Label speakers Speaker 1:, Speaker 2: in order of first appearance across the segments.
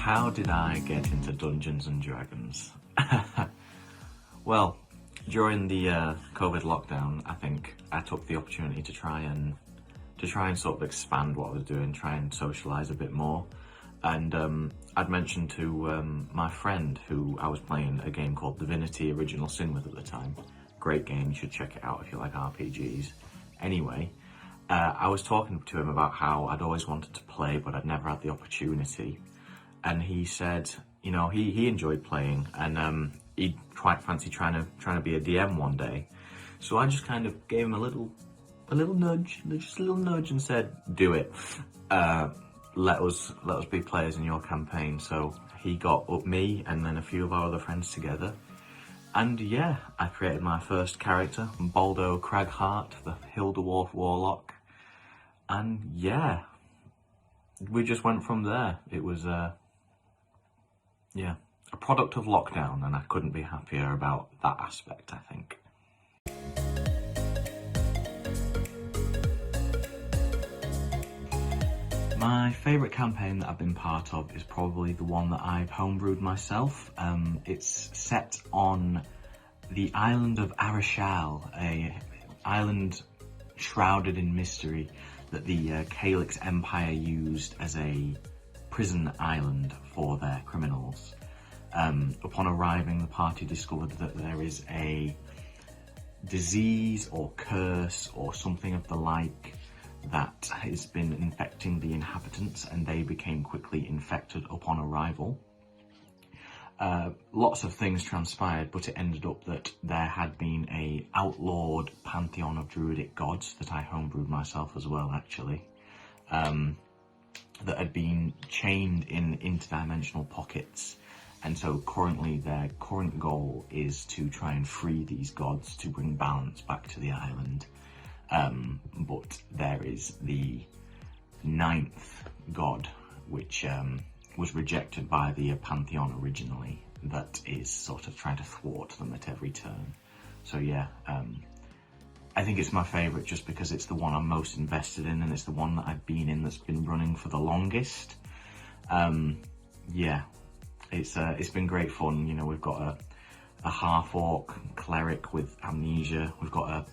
Speaker 1: How did I get into Dungeons and Dragons? Well, during the COVID lockdown, I think I took the opportunity to try and sort of expand what I was doing, try and socialise a bit more. And I'd mentioned to my friend who I was playing a game called Divinity Original Sin with at the time. Great game, you should check it out if you like RPGs. Anyway, I was talking to him about how I'd always wanted to play, but I'd never had the opportunity. And he said, you know, he enjoyed playing, and he'd quite fancy trying to be a DM one day. So I just kind of gave him a little nudge, just a little nudge, and said, "Do it. Let us be players in your campaign." So he got up me and then a few of our other friends together, and yeah, I created my first character, Baldo Craghart, the Hill Dwarf Warlock, and yeah, we just went from there. It was yeah, a product of lockdown, and I couldn't be happier about that aspect, I think. My favourite campaign that I've been part of is probably the one that I've homebrewed myself. It's set on the island of Arashal, a island shrouded in mystery that the Calyx Empire used as a prison island for their criminals. Upon arriving, the party discovered that there is a disease or curse or something of the like that has been infecting the inhabitants, and they became quickly infected upon arrival. Lots of things transpired, but it ended up that there had been a outlawed pantheon of druidic gods that I homebrewed myself as well, actually, that had been chained in interdimensional pockets. And so currently their current goal is to try and free these gods to bring balance back to the island. But there is the 9th god, which was rejected by the pantheon originally, that is sort of trying to thwart them at every turn. So yeah, I think it's my favourite just because it's the one I'm most invested in, and it's the one that I've been in that's been running for the longest. Yeah, it's been great fun. You know, we've got a half-orc cleric with amnesia. We've got a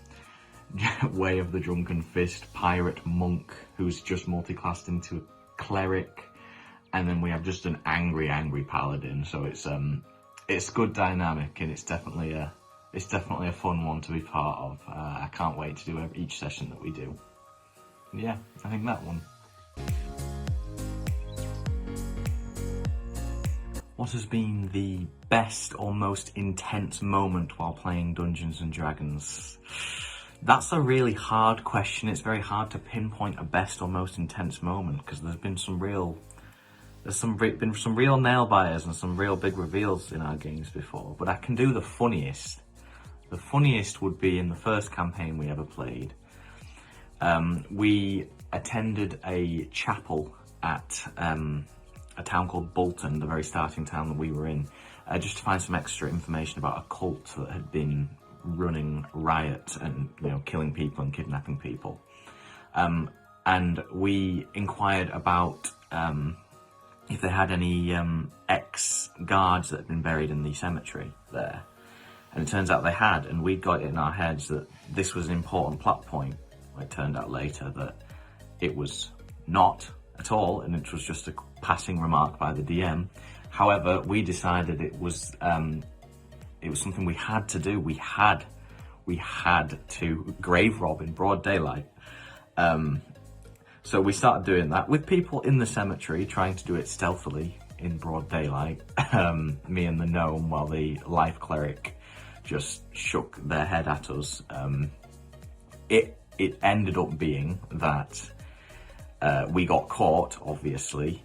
Speaker 1: Way of the Drunken Fist pirate monk who's just multiclassed into a cleric, and then we have just an angry paladin. So it's good dynamic, and it's definitely a fun one to be part of. I can't wait to do each session that we do. Yeah, I think that one. What has been the best or most intense moment while playing Dungeons and Dragons? That's a really hard question. It's very hard to pinpoint a best or most intense moment, because there's been some real nail biters and some real big reveals in our games before. But I can do the funniest. The funniest would be in the first campaign we ever played. We attended a chapel at a town called Bolton, the very starting town that we were in, just to find some extra information about a cult that had been running riot and, you know, killing people and kidnapping people. And we inquired about if they had any ex-guards that had been buried in the cemetery there. And it turns out they had, and we got it in our heads that this was an important plot point. It turned out later that it was not at all, and it was just a passing remark by the DM. However, we decided it was something we had to do. We had to grave rob in broad daylight. So we started doing that with people in the cemetery, trying to do it stealthily in broad daylight. Me and the gnome, while the life cleric just shook their head at us. It ended up being that we got caught, obviously.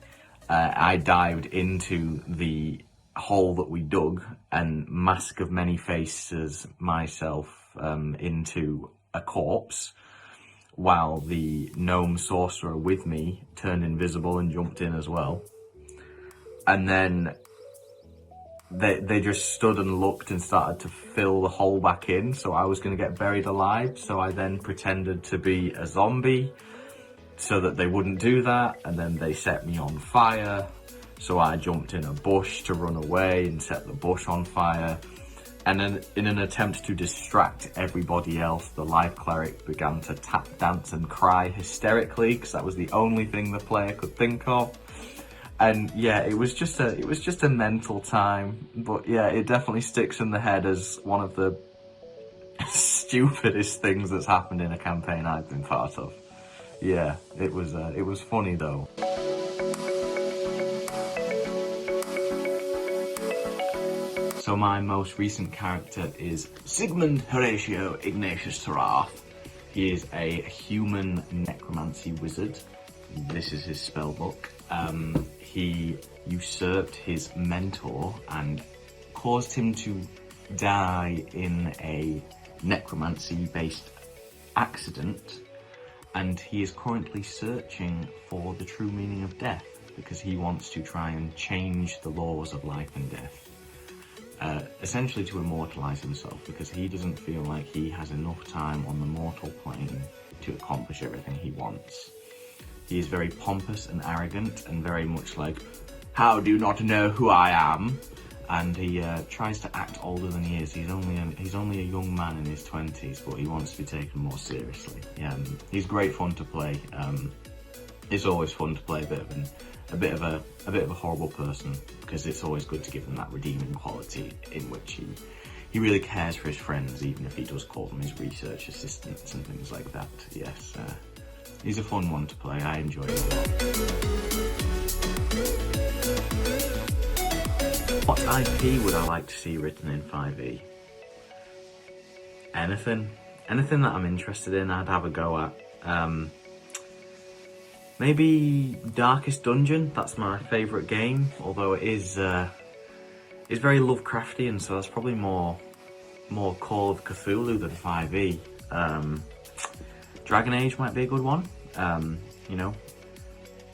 Speaker 1: I dived into the hole that we dug and Mask of Many Faces myself into a corpse, while the gnome sorcerer with me turned invisible and jumped in as well. And then they just stood and looked and started to fill the hole back in, so I was going to get buried alive. So I then pretended to be a zombie so that they wouldn't do that, and then they set me on fire. So I jumped in a bush to run away and set the bush on fire. And then in an attempt to distract everybody else, the life cleric began to tap dance and cry hysterically, because that was the only thing the player could think of. And yeah, it was just a mental time. But yeah, it definitely sticks in the head as one of the stupidest things that's happened in a campaign I've been part of. Yeah, it was funny though. So my most recent character is Sigmund Horatio Ignatius Tarath. He is a human necromancy wizard. This is his spellbook. He usurped his mentor and caused him to die in a necromancy-based accident, and he is currently searching for the true meaning of death because he wants to try and change the laws of life and death. Essentially to immortalise himself, because he doesn't feel like he has enough time on the mortal plane to accomplish everything he wants. He is very pompous and arrogant and very much like, how do you not know who I am? And he tries to act older than he is. He's only a young man in his 20s, but he wants to be taken more seriously. Yeah, he's great fun to play. It's always fun to play a bit of a horrible person, because it's always good to give them that redeeming quality in which he really cares for his friends, even if he does call them his research assistants and things like that. Yes, he's a fun one to play. I enjoy it a lot. What IP would I like to see written in 5e? Anything that I'm interested in, I'd have a go at. Maybe Darkest Dungeon. That's my favourite game, although it is very Lovecraftian, so that's probably more Call of Cthulhu than 5e. Dragon Age might be a good one. You know,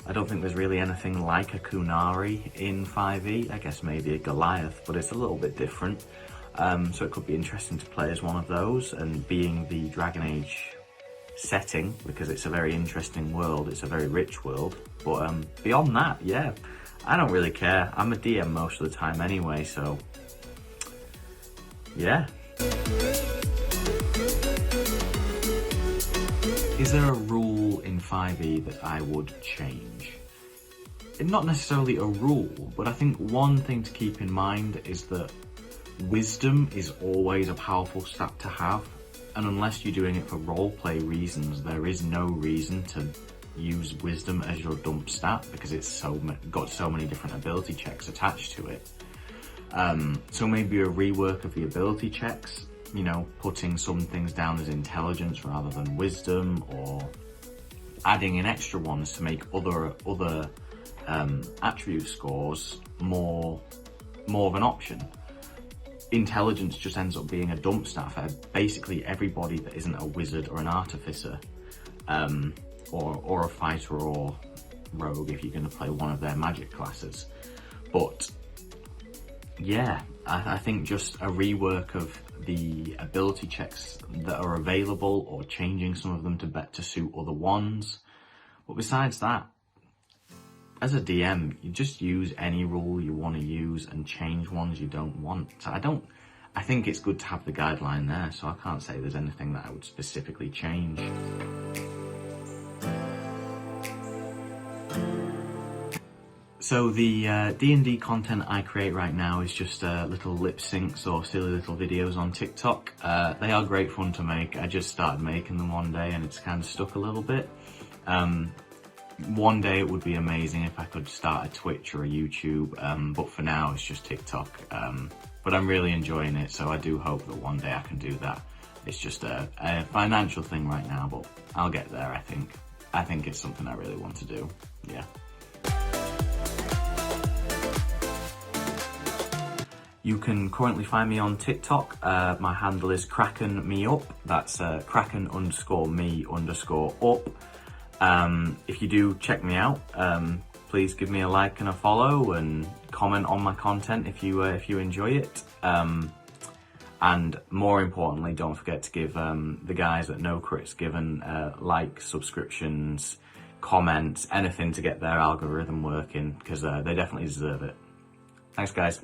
Speaker 1: I don't think there's really anything like a Kunari in 5e. I guess maybe a Goliath, but it's a little bit different. So it could be interesting to play as one of those, and being the Dragon Age setting, because it's a very interesting world, it's a very rich world. But beyond that, yeah, I don't really care. I'm a DM most of the time anyway, so yeah. Is there a rule in 5e that I would change? Not necessarily a rule, but I think one thing to keep in mind is that wisdom is always a powerful stat to have. And unless you're doing it for roleplay reasons, there is no reason to use wisdom as your dump stat, because it's got so many different ability checks attached to it. So maybe a rework of the ability checks, you know, putting some things down as intelligence rather than wisdom, or adding in extra ones to make other attribute scores more of an option. Intelligence just ends up being a dump stat for basically everybody that isn't a wizard or an artificer, or a fighter or rogue if you're going to play one of their magic classes. But yeah, I think just a rework of the ability checks that are available, or changing some of them to suit other ones. But besides that, as a DM, you just use any rule you want to use and change ones you don't want. So I think it's good to have the guideline there, so I can't say there's anything that I would specifically change. So the D&D content I create right now is just little lip syncs or silly little videos on TikTok. They are great fun to make. I just started making them one day and it's kind of stuck a little bit. One day it would be amazing if I could start a Twitch or a YouTube, but for now it's just TikTok. But I'm really enjoying it, so I do hope that one day I can do that. It's just a financial thing right now, but I'll get there, I think. I think it's something I really want to do, yeah. You can currently find me on TikTok. My handle is KrakenMeUp. That's Kraken_me_up. If you do check me out, please give me a like and a follow, and comment on my content if you enjoy it. And more importantly, don't forget to give the guys at nocritsg like, subscriptions, comments, anything to get their algorithm working, because they definitely deserve it. Thanks, guys.